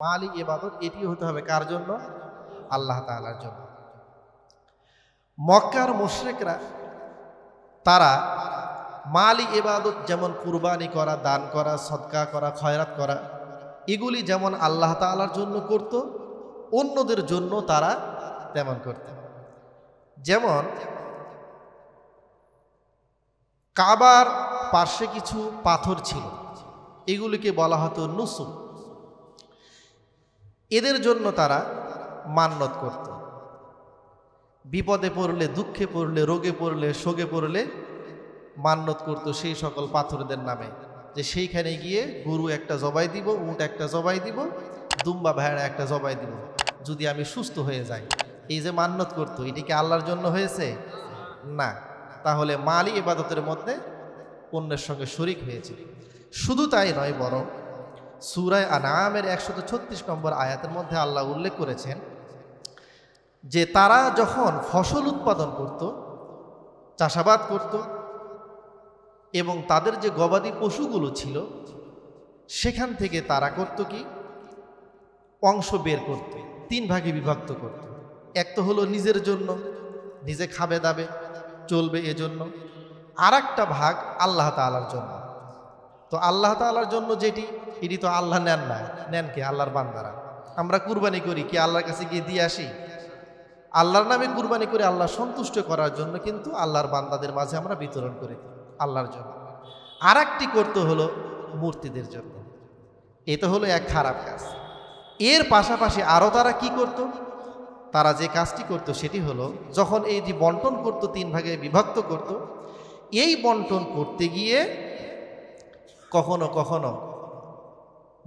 মালি ইবাদত এটি হতে হবে কার জন্য? আল্লাহ তাআলার জন্য। মক্কার মুশরিকরা তারা মালি ইবাদত যেমন কুরবানি করা, দান করা, সদকা করা, খয়রাত করা এগুলি যেমন আল্লাহ তাআলার জন্য করত, অন্যদের জন্য তারা তেমন করত। যেমন কাবার পার্শ্বে কিছু পাথর ছিল, এগুলিকে বলা হতো নুসুব। এদের জন্য তারা মান্নত করত। বিপদে পড়লে, দুঃখে পড়লে, রোগে পড়লে, শোকে পড়লে মান্নত করত সেই সকল পাথরদের নামে, যে সেইখানে গিয়ে গরু একটা জবাই দিব, উট একটা জবাই দিব, দুম্বা ভেড়া একটা জবাই দিব, যদি আমি সুস্থ হয়ে যাই। এই যে মান্নত করতো, এটি কি আল্লাহর জন্য হয়েছে? না। তাহলে মালি ইবাদতের মধ্যে অন্যের সঙ্গে শরিক হয়েছে। শুধু তাই নয়, বরং সূরা আনআমের 136 নম্বর আয়াতের মধ্যে আল্লাহ উল্লেখ করেছেন যে তারা যখন ফসল উৎপাদন করত, চাষাবাদ করত, এবং তাদের যে গবাদি পশুগুলো ছিল সেখান থেকে তারা করত কি, অংশ বের করত, 3 ভাগে বিভক্ত করত। এক তো হলো নিজের জন্য, নিজে খাবে দাবে চলবে এজন্য, আর একটা ভাগ আল্লাহ তাআলার জন্য। তো আল্লাহ তাআলার জন্য যেটি, এটি তো আল্লাহ নেন না, নেন কে? আল্লাহর বান্দারা। আমরা কুরবানি করি কি আল্লাহর কাছে গিয়ে দিয়ে আসি? আল্লাহর নামে কুরবানি করে আল্লাহ সন্তুষ্ট করার জন্য, কিন্তু আল্লাহর বান্দাদের মাঝে আমরা বিতরণ করি আল্লাহর জন্য। আর একটি করতে হলো মূর্তিদের জন্য। এটা হলো এক খারাপ কাজ। এর পাশাপাশি আরও তারা কি করত? তারা যে কাজটি করত সেটি হলো, যখন এই যে বন্টন করত, 3 ভাগে বিভক্ত করত, এই বন্টন করতে গিয়ে কখনো কখনো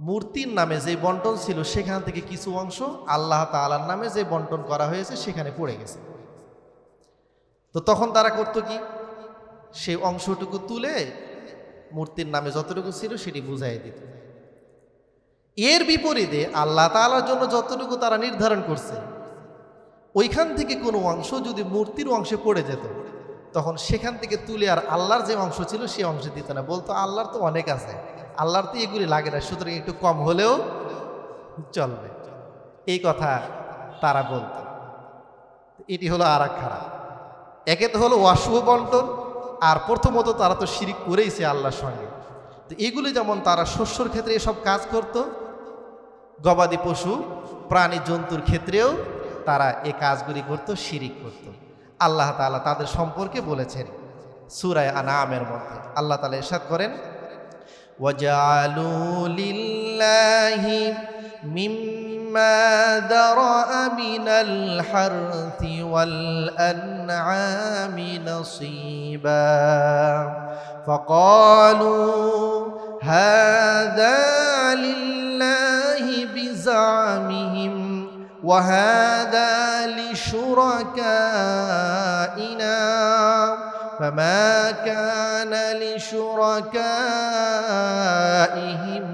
মূর্তির নামে যে বন্টন ছিল সেখান থেকে কিছু অংশ আল্লাহ তাআলার নামে যে বন্টন করা হয়েছে সেখানে পড়ে গেছে। তো তখন তারা করত কি, সেই অংশটুকু তুলে মূর্তির নামে যতটুকু ছিল সেটি বুঝাই দিত। এর বিপরীতে আল্লাহ তাআলার জন্য যতটুকু তারা নির্ধারণ করছে, ওইখান থেকে কোনো অংশ যদি মূর্তির অংশে পড়ে যেত, তখন সেখান থেকে তুলে আর আল্লাহর যে অংশ ছিল সে অংশে দিত না। বলতো আল্লাহর তো অনেক আছে, আল্লাহর তো এগুলি লাগে না, সুতরাং একটু কম হলেও চলবে, এই কথা তারা বলতো। এটি হলো আর এক খারাপ। একে তো হলো অশুভ বন্টন, আর প্রথমত তারা তো শিরিক করেইছে আল্লাহর সঙ্গে। তো এগুলি যেমন তারা শস্যর ক্ষেত্রে এসব কাজ করত, গবাদি পশু প্রাণী জন্তুর ক্ষেত্রেও তারা এই কাজগুলি করত, শিরিক করত। আল্লাহ তাআলা তাদের সম্পর্কে বলেছেন সূরা আনআমের মধ্যে। আল্লাহ তাআলা ইরশাদ করেন, ওয়াজআলু লিল্লাহি মিম্মা দারাআ মিনাল হারথি ওয়াল আনআমি নাসীবা ফাকালু হাযা লিল্লাহি বিজামিহিম وهذا لشركائنا فما كان لشركائهم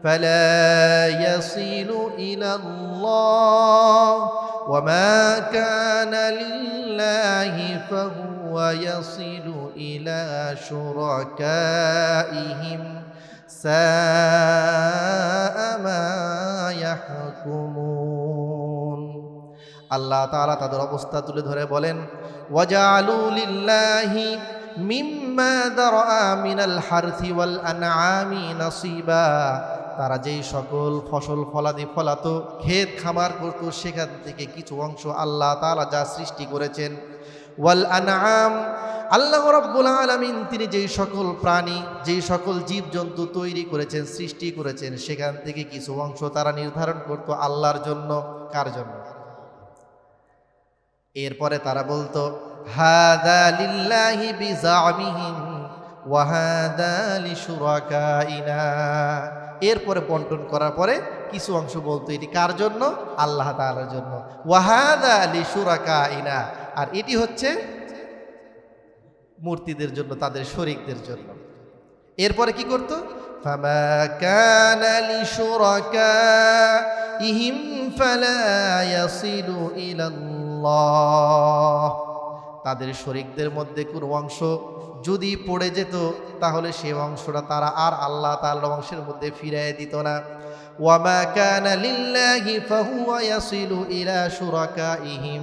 فلا يصل إلى الله وما كان لله فهو يصل إلى شركائهم ساء ما يحكمون। আল্লাহ তাআলা তাদের অবস্থা তুলে ধরে বলেন, ওয়াজআলু লিল্লাহি মিম্মা দারাআ মিনাল হারথি ওয়াল আনআমি নাসীবা। তারা যেই সকল ফসল ফলাদি ফলাতো, ক্ষেত খামার করত, সেখান থেকে কিছু অংশ আল্লাহ তাআলা যা সৃষ্টি করেছেন, ওয়াল আনআম, আল্লাহ রাব্বুল আলামিন তিনি যেই সকল প্রাণী, যেই সকল জীবজন্তু তৈরি করেছেন, সৃষ্টি করেছেন, সেখান থেকে কিছু অংশ তারা নির্ধারণ করত আল্লাহর জন্য। কার জন্য? এরপরে তারা বলতো হাযা লিল্লাহি বিজামিহিম ওয়া হাযা লিশুরাকাইনা। এরপরে বন্টন করার পরে কিছু অংশ বলতো এটি কার জন্য? আল্লাহ তাআলার জন্য। ওয়া হাযা লিশুরাকাইনা, আর এটি হচ্ছে মূর্তিদের জন্য, তাদের শরীকদের জন্য। এরপরে কি করত? ফামা কানা লিশুরাকাইহিম ফালা ইয়াসিলু ইলাল্লাহ। তাদের শরীকদের মধ্যে কোনো অংশ যদি পড়ে যেত, তাহলে সে অংশটা তারা আর আল্লাহ তাআলার অংশের মধ্যে ফিরিয়ে দিত না। ওয়ামা কানা লিল্লাহি ফাহুয়া ইয়াসিলু ইলা শুরাকাইহিম,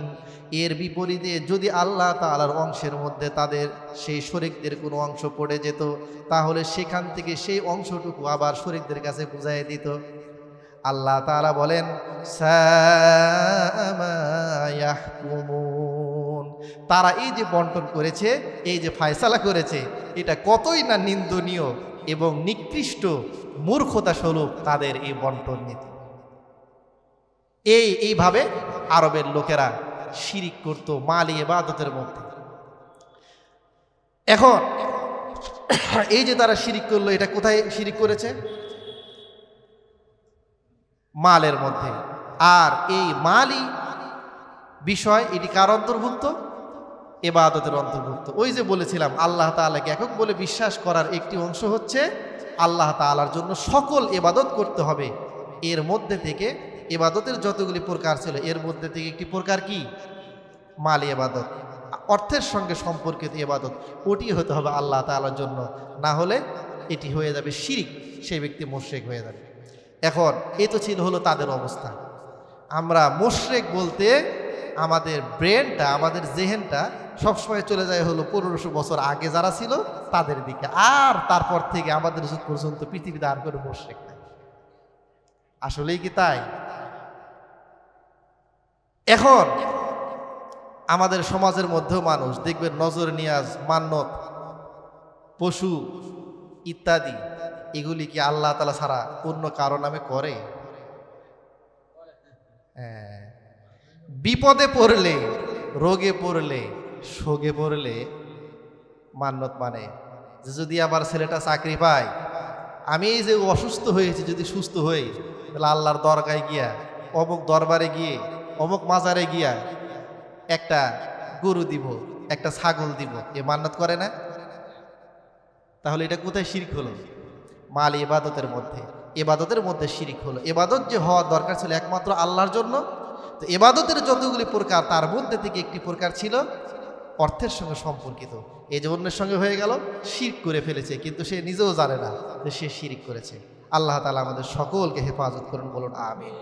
এর বিপরীতে যদি আল্লাহ তাআলার অংশের মধ্যে তাদের সেই শরীকদের কোনো অংশ পড়ে যেত, তাহলে সেখান থেকে সেই অংশটুকু আবার শরীকদের কাছে বুঝাই দিত। আল্লাহ তাআলা বলেন সাআ মা ইয়াহকুমুন, তারা এই যে বন্টন করেছে, এই যে ফায়সালা করেছে, এটা কতই না নিন্দনীয় এবং নিকৃষ্ট মূর্খতা স্বরূপ তাদের এই বন্টন নীতি। এইভাবে আরবের লোকেরা শিরিক করত মাল ইবাদতের মধ্যে। এখন এই যে তারা শিরিক করলো, এটা কোথায় শিরিক করেছে? মালের মধ্যে। আর এই মালই বিষয়, এটি কার অন্তর্ভুক্ত? ইবাদতের অন্তর্ভুক্ত। ওই যে বলেছিলাম আল্লাহ তাআলাকে একক বলে বিশ্বাস করার একটি অংশ হচ্ছে আল্লাহ তাআলার জন্য সকল ইবাদত করতে হবে। এর মধ্যে থেকে ইবাদতের যতগুলি প্রকার ছিল, এর মধ্যে থেকে একটি প্রকার কি? মাল ইবাদত, অর্থের সঙ্গে সম্পর্কিত ইবাদত, ওটি হতে হবে আল্লাহ তাআলার জন্য, না হলে এটি হয়ে যাবে শিরিক, সেই ব্যক্তি মুশরিক হয়ে যাবে। এখন এই তো হলো তাদের অবস্থা। আমরা মুশরিক বলতে আমাদের ব্রেনটা, আমাদের জেহেনটা সবসময় চলে যায় হলো 1500 বছর আগে যারা ছিল তাদের দিকে, আর তারপর থেকে আমাদের যুগ পর্যন্ত পৃথিবীতে আর কোনো মুশরিক নাই। আসলেই কি তাই? এখন আমাদের সমাজের মধ্যেও মানুষ দেখবেন নজর নিয়াজ, মান্নত, পশু ইত্যাদি, এগুলি কি আল্লাহ তাআলা ছাড়া অন্য কারো নামে করে? বিপদে পড়লে, রোগে পড়লে, শোকে পড়লে মান্নত মানে যে যদি আমার ছেলেটা চাকরি পায়, আমি এই যে অসুস্থ হয়েছি যদি সুস্থ হই, তাহলে আল্লাহর দরগায় গিয়া, অমুক দরবারে গিয়ে, অমুক মাজারে গিয়া একটা গরু দিব, একটা ছাগল দিব, এ মান্নত করে না? তাহলে এটা কোথায় শিরক হলো? মাল ইবাদতের মধ্যে, ইবাদতের মধ্যে শিরক হলো। ইবাদত যে হওয়ার দরকার ছিল একমাত্র আল্লাহর জন্য, তো ইবাদতের যতগুলি প্রকার তার মধ্যে থেকে একটি প্রকার ছিল অর্থের সঙ্গে সম্পর্কিত। এই যে অন্যের সঙ্গে হয়ে গেল, শিরক করে ফেলেছে, কিন্তু সে নিজেও জানে না যে সে শিরক করেছে। আল্লাহ তাআলা আমাদের সকলকে হেফাজত করুন, বলুন আমিন।